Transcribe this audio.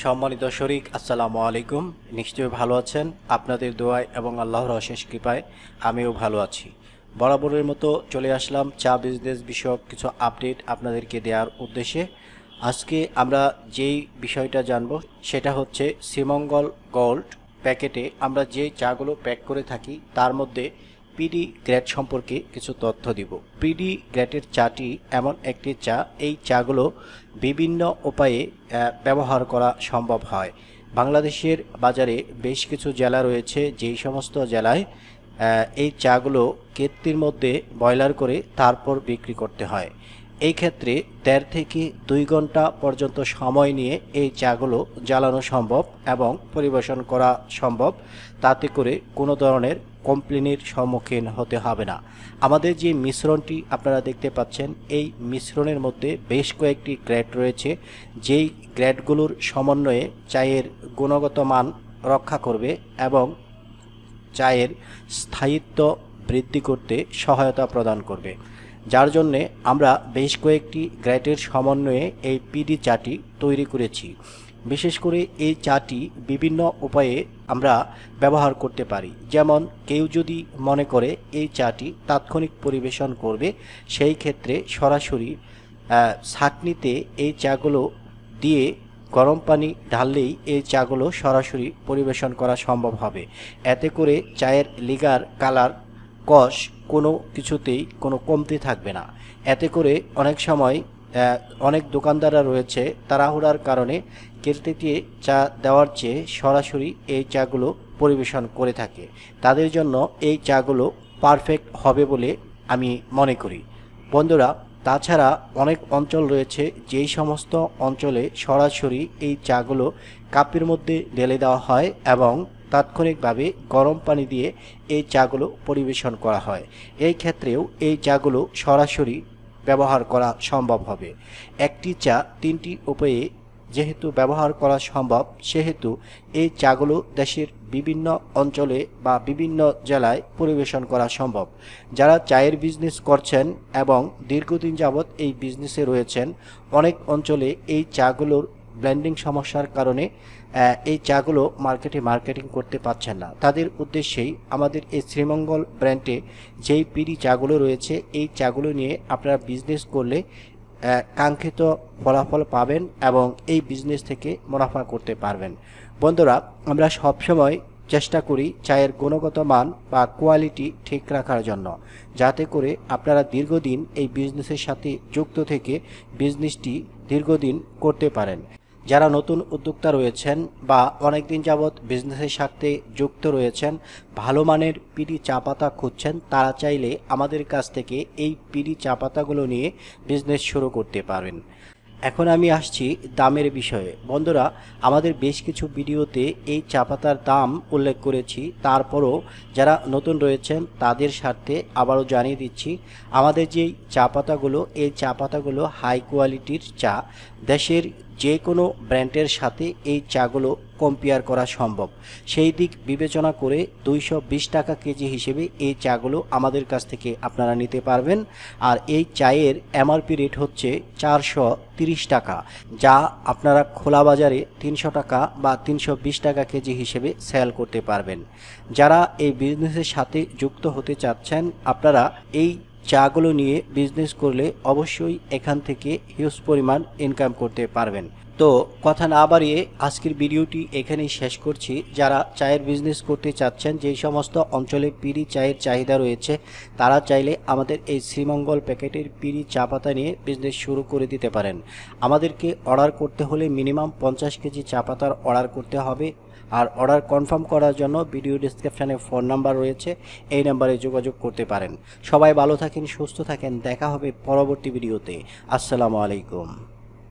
সম্মানিত শরীক, আসসালামু আলাইকুম। নিশ্চয়ই ভালো আছেন। আপনাদের দোয়ায় এবং আল্লাহর অশেষ কৃপায় আমিও ভালো আছি। বরাবরের মতো চলে আসলাম চা বিজনেস বিষয়ক কিছু আপডেট আপনাদেরকে দেওয়ার উদ্দেশ্যে। আজকে আমরা যেই বিষয়টা জানব সেটা হচ্ছে শ্রীমঙ্গল গোল্ড প্যাকেটে আমরা যে চাগুলো প্যাক করে থাকি তার মধ্যে পিডি গ্রেড সম্পর্কে কিছু তথ্য দিব। পিডি গ্রেডের চাটি এমন একটি চা, এই চাগুলো বিভিন্ন উপায়ে ব্যবহার করা সম্ভব হয়। বাংলাদেশের বাজারে বেশ কিছু জেলা রয়েছে, যেই সমস্ত জেলায় এই চাগুলো কেতলির মধ্যে বয়লার করে তারপর বিক্রি করতে হয়। এই ক্ষেত্রে 1.5 থেকে 2 ঘন্টা পর্যন্ত সময় নিয়ে এই চাগুলো জ্বালানো সম্ভব এবং পরিবেশন করা সম্ভব। তাতে করে কোনো ধরনের কমপ্লেনের সম্মুখীন হতে হবে না। আমাদের যে মিশ্রণটি আপনারা দেখতে পাচ্ছেন, এই মিশ্রণের মধ্যে বেশ কয়েকটি গ্রেড রয়েছে, যেই গ্রেডগুলোর সমন্বয়ে চায়ের গুণগত মান রক্ষা করবে এবং চায়ের স্থায়িত্ব বৃদ্ধি করতে সহায়তা প্রদান করবে। যার জন্যে আমরা বেশ কয়েকটি গ্রেডের সমন্বয়ে এই পিডি চাটি তৈরি করেছি। বিশেষ করে এই চাটি বিভিন্ন উপায়ে আমরা ব্যবহার করতে পারি। যেমন কেউ যদি মনে করে এই চাটি তাৎক্ষণিক পরিবেশন করবে, সেই ক্ষেত্রে সরাসরি ছাঁকনিতে এই চাগুলো দিয়ে গরম পানি ঢাললেই এই চাগুলো সরাসরি পরিবেশন করা সম্ভব হবে। এতে করে চায়ের লিগার, কালার, কষ কোনো কিছুতেই কোনো কমতি থাকবে না। এতে করে অনেক সময় অনেক দোকানদাররা রয়েছে, তাড়াহুড়ার কারণে কেটলিতে চা দেওয়ার চেয়ে সরাসরি এই চাগুলো পরিবেশন করে থাকে। তাদের জন্য এই চাগুলো পারফেক্ট হবে বলে আমি মনে করি। বন্ধুরা, তাছাড়া অনেক অঞ্চল রয়েছে যেই সমস্ত অঞ্চলে সরাসরি এই চাগুলো কাপের মধ্যে ঢেলে দেওয়া হয় এবং তাৎক্ষণিকভাবে গরম পানি দিয়ে এই চাগুলো পরিবেশন করা হয়। এই ক্ষেত্রেও এই চাগুলো সরাসরি ব্যবহার করা সম্ভব হবে। একটি চা 3টি উপায়ে যেহেতু ব্যবহার করা সম্ভব, সেহেতু এই চাগুলো দেশের বিভিন্ন অঞ্চলে বা বিভিন্ন জেলায় পরিবেশন করা সম্ভব। যারা চায়ের বিজনেস করছেন এবং দীর্ঘদিন যাবৎ এই বিজনেসে রয়েছেন, অনেক অঞ্চলে এই চাগুলোর ব্লেন্ডিং সমস্যার কারণে এই চাগুলো মার্কেটিং করতে পারছেন না। তাদের উদ্দেশ্যেই আমাদের এই শ্রীমঙ্গল ব্র্যান্ডে যেই পিডি চাগুলো রয়েছে, এই চাগুলো নিয়ে আপনারা বিজনেস করলে কাঙ্ক্ষিত ফলাফল পাবেন এবং এই বিজনেস থেকে মুনাফা করতে পারবেন। বন্ধুরা, আমরা সবসময় চেষ্টা করি চায়ের গুণগত মান বা কোয়ালিটি ঠিক রাখার জন্য, যাতে করে আপনারা দীর্ঘদিন এই বিজনেসের সাথে যুক্ত থেকে বিজনেসটি দীর্ঘদিন করতে পারেন। যারা নতুন উদ্যোক্তা রয়েছেন বা অনেক দিন যাবৎ বিজনেসের সাথে যুক্ত রয়েছেন, ভালো মানের পিডি চা পাতা খুঁজছেন, তারা চাইলে আমাদের কাছ থেকে এই পিডি চা পাতাগুলো নিয়ে বিজনেস শুরু করতে পারবেন। এখন আমি আসছি দামের বিষয়ে। বন্ধুরা, আমাদের বেশ কিছু ভিডিওতে এই চা পাতার দাম উল্লেখ করেছি, তারপরও যারা নতুন রয়েছেন তাদের স্বার্থে আবারও জানিয়ে দিচ্ছি, আমাদের যেই চা পাতাগুলো, এই চা পাতাগুলো হাই কোয়ালিটির চা। দেশের যে কোনো ব্র্যান্ডের সাথে এই চাগুলো কম্পেয়ার করা সম্ভব। সেই দিক বিবেচনা করে 220 টাকা কেজি হিসেবে এই চাগুলো আমাদের কাছ থেকে আপনারা নিতে পারবেন। আর এই চায়ের এমআরপি রেট হচ্ছে 430 টাকা, যা আপনারা খোলা বাজারে 300 টাকা বা 320 টাকা কেজি হিসেবে সেল করতে পারবেন। যারা এই বিজনেসের সাথে যুক্ত হতে চাচ্ছেন, আপনারা এই চাগুলো নিয়ে বিজনেস করলে অবশ্যই এখান থেকে হিউজ পরিমাণ ইনকাম করতে পারবেন। তো কথা না বাড়িয়ে আজকের ভিডিওটি এখানেই শেষ করছি। যারা চায়ের বিজনেস করতে চাচ্ছেন, যেই সমস্ত অঞ্চলে পিডি চায়ের চাহিদা রয়েছে, তারা চাইলে আমাদের এই শ্রীমঙ্গল প্যাকেটের পিডি চা পাতা নিয়ে বিজনেস শুরু করে দিতে পারেন। আমাদেরকে অর্ডার করতে হলে মিনিমাম 50 কেজি চা পাতার অর্ডার করতে হবে। আর অর্ডার কনফার্ম করার জন্য ভিডিও ডেসক্রিপশনে ফোন নাম্বার রয়েছে, এই নাম্বারে যোগাযোগ করতে পারেন। সবাই ভালো থাকেন, সুস্থ থাকেন। দেখা হবে পরবর্তী ভিডিওতে। আসসালামু আলাইকুম।